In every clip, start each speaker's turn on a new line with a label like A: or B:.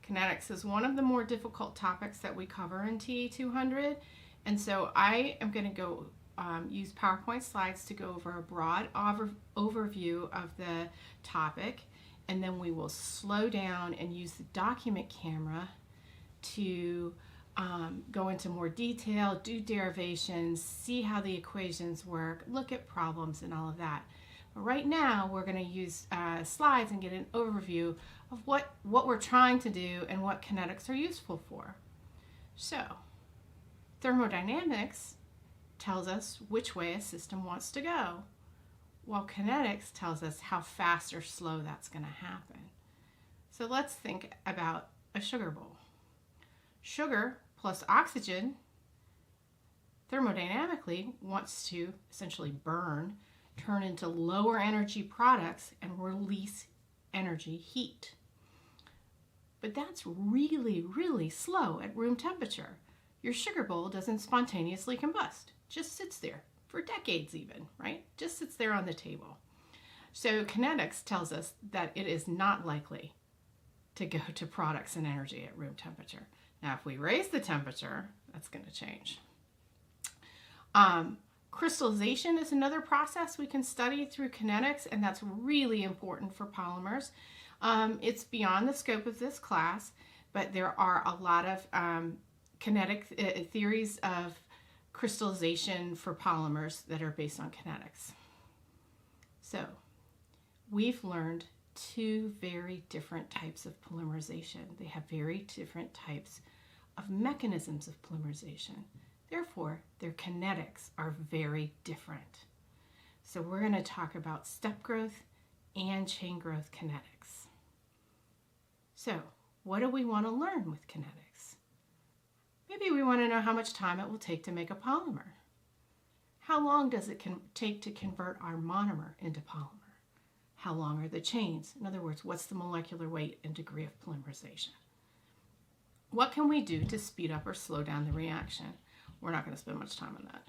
A: Kinetics is one of the more difficult topics that we cover in TE 200, and so I am going to go use PowerPoint slides to go over a broad overview of the topic, and then we will slow down and use the document camera to go into more detail, do derivations, see how the equations work, look at problems and all of that. But right now we're going to use slides and get an overview of what we're trying to do and what kinetics are useful for. So, thermodynamics tells us which way a system wants to go, while kinetics tells us how fast or slow that's going to happen. So let's think about a sugar bowl. Sugar plus oxygen thermodynamically wants to essentially burn, turn into lower energy products, and release energy heat. But that's really, really slow at room temperature. Your sugar bowl doesn't spontaneously combust. Just sits there for decades even, right? Just sits there on the table. So kinetics tells us that it is not likely to go to products and energy at room temperature. Now, if we raise the temperature, that's going to change. Crystallization is another process we can study through kinetics, and that's really important for polymers. It's beyond the scope of this class, but there are a lot of kinetic theories of crystallization for polymers that are based on kinetics. So, we've learned two very different types of polymerization. They have very different types of mechanisms of polymerization. Therefore, their kinetics are very different. So we're going to talk about step growth and chain growth kinetics. So, what do we want to learn with kinetics? Maybe we want to know how much time it will take to make a polymer. How long does it take to convert our monomer into polymer? How long are the chains? In other words, what's the molecular weight and degree of polymerization? What can we do to speed up or slow down the reaction? We're not going to spend much time on that.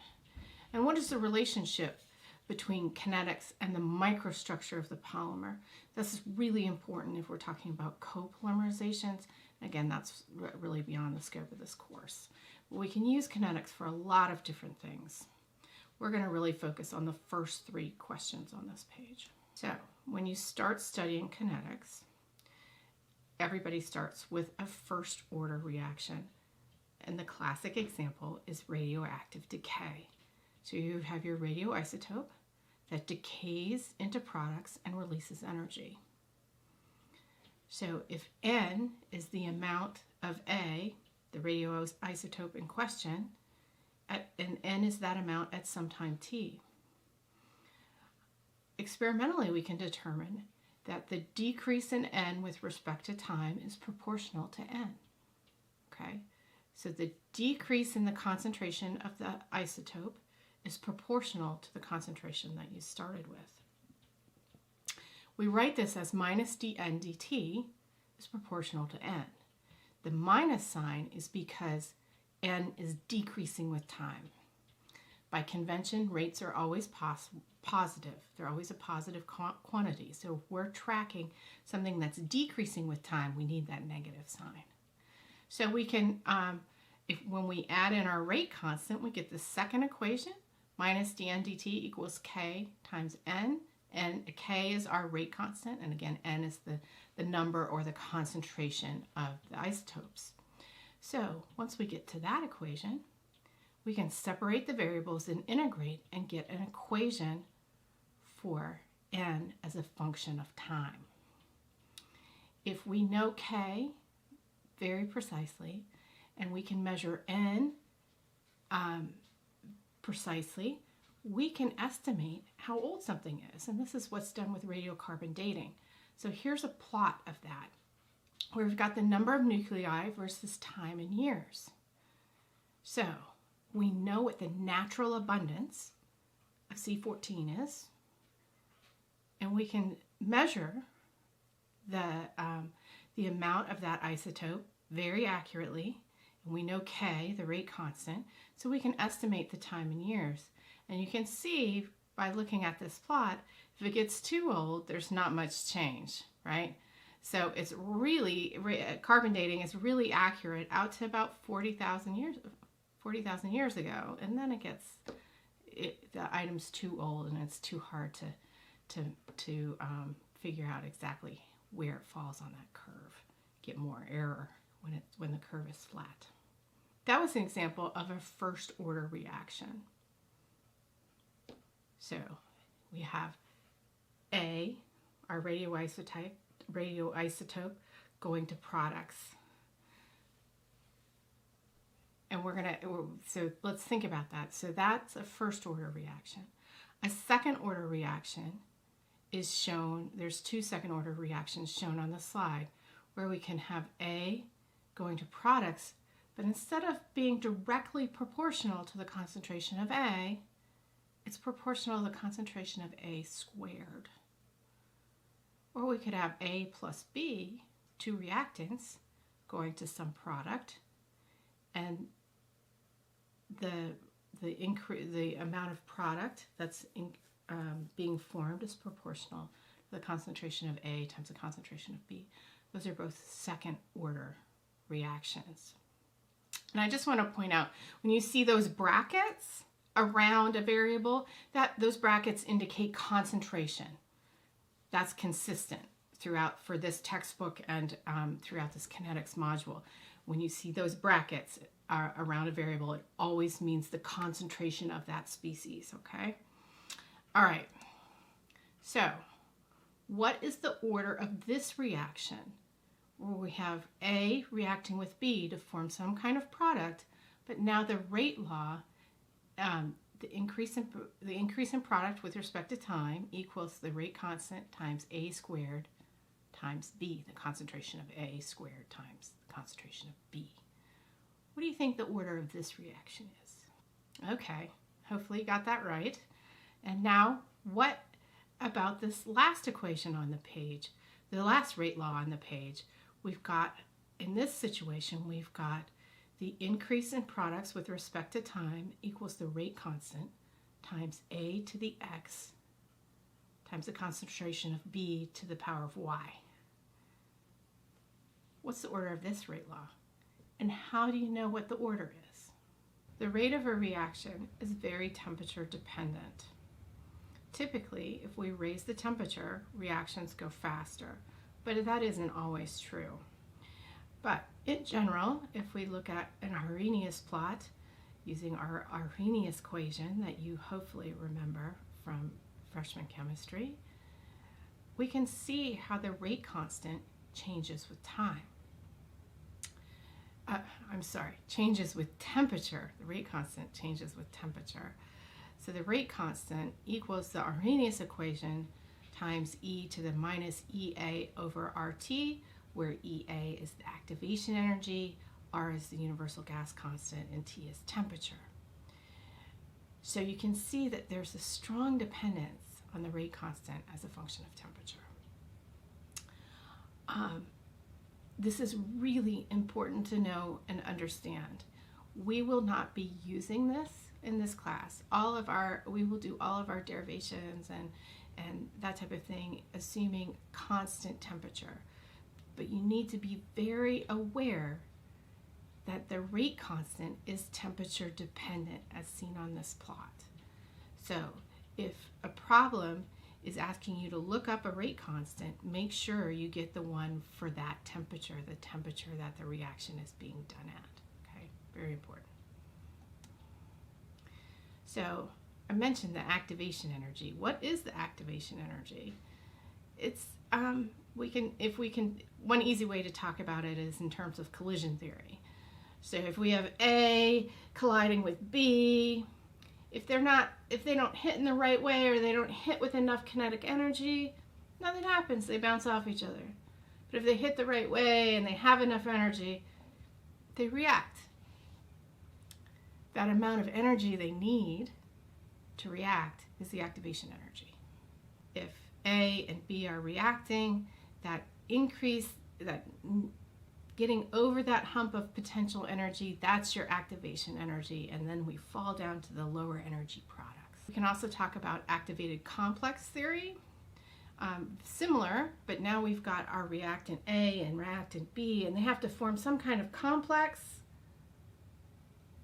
A: And what is the relationship between kinetics and the microstructure of the polymer? This is really important if we're talking about copolymerizations. Again, that's really beyond the scope of this course. But we can use kinetics for a lot of different things. We're going to really focus on the first three questions on this page. So, when you start studying kinetics, everybody starts with a first order reaction. And the classic example is radioactive decay. So you have your radioisotope that decays into products and releases energy. So if N is the amount of A, the radioisotope in question, and N is that amount at some time T. Experimentally, we can determine that the decrease in N with respect to time is proportional to N. Okay? So the decrease in the concentration of the isotope is proportional to the concentration that you started with. We write this as minus dN dt is proportional to N. The minus sign is because N is decreasing with time. By convention, rates are always positive. They're always a positive quantity. So if we're tracking something that's decreasing with time, we need that negative sign. So we can, when we add in our rate constant, we get the second equation, minus dN dt equals K times N, and K is our rate constant, and again, N is the number or the concentration of the isotopes. So once we get to that equation, we can separate the variables and integrate and get an equation for N as a function of time. If we know K very precisely, and we can measure N precisely, we can estimate how old something is. And this is what's done with radiocarbon dating. So here's a plot of that, where we've got the number of nuclei versus time in years. So we know what the natural abundance of C14 is, and we can measure the amount of that isotope very accurately, and we know K, the rate constant, so we can estimate the time in years. And you can see by looking at this plot, if it gets too old, there's not much change, right? So it's really, carbon dating is really accurate out to about 40,000 years ago. And then the item's too old and it's too hard to figure out exactly where it falls on that curve. Get more error when the curve is flat. That was an example of a first order reaction. So we have A, our radioisotope going to products. And so let's think about that. So that's a first order reaction. A second order reaction is shown, there's two second order reactions shown on the slide where we can have A going to products, but instead of being directly proportional to the concentration of A, it's proportional to the concentration of A squared. Or we could have A plus B, two reactants, going to some product, and the amount of product that's being formed is proportional to the concentration of A times the concentration of B. Those are both second order reactions. And I just want to point out, when you see those brackets around a variable, those brackets indicate concentration. That's consistent throughout for this textbook and throughout this kinetics module. When you see those brackets around a variable, it always means the concentration of that species, okay? All right, so what is the order of this reaction? Where we have A reacting with B to form some kind of product, but now the rate law, the increase in product with respect to time equals the rate constant times A squared times B, the concentration of A squared times the concentration of B. What do you think the order of this reaction is? Okay, hopefully you got that right. And now, what about this last equation on the page, the last rate law on the page? We've got, in this situation, we've got the increase in products with respect to time equals the rate constant times A to the X times the concentration of B to the power of Y. What's the order of this rate law? And how do you know what the order is? The rate of a reaction is very temperature dependent. Typically, if we raise the temperature, reactions go faster, but that isn't always true. But in general, if we look at an Arrhenius plot using our Arrhenius equation that you hopefully remember from freshman chemistry, we can see how the rate constant changes with time. Changes with temperature. The rate constant changes with temperature. So the rate constant equals the Arrhenius equation times e to the minus EA over RT, where EA is the activation energy, R is the universal gas constant, and T is temperature. So you can see that there's a strong dependence on the rate constant as a function of temperature. This is really important to know and understand. We will not be using this in this class. We will do all of our derivations and that type of thing, assuming constant temperature. But you need to be very aware that the rate constant is temperature dependent as seen on this plot. So if a problem is asking you to look up a rate constant, make sure you get the one for that temperature, the temperature that the reaction is being done at. Okay, very important. So I mentioned the activation energy. What is the activation energy? It's one easy way to talk about it is in terms of collision theory. So if we have A colliding with B, if they don't hit in the right way or they don't hit with enough kinetic energy, nothing happens. They bounce off each other. But if they hit the right way and they have enough energy, they react. That amount of energy they need to react is the activation energy. If A and B are reacting, that getting over that hump of potential energy, that's your activation energy, and then we fall down to the lower energy products. We can also talk about activated complex theory. similar, but now we've got our reactant A and reactant B, and they have to form some kind of complex.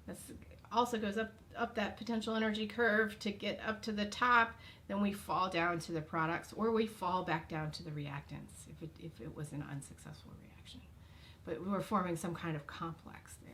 A: This also goes up that potential energy curve to get up to the top. Then we fall down to the products, or we fall back down to the reactants if it was an unsuccessful reaction. But we're forming some kind of complex there.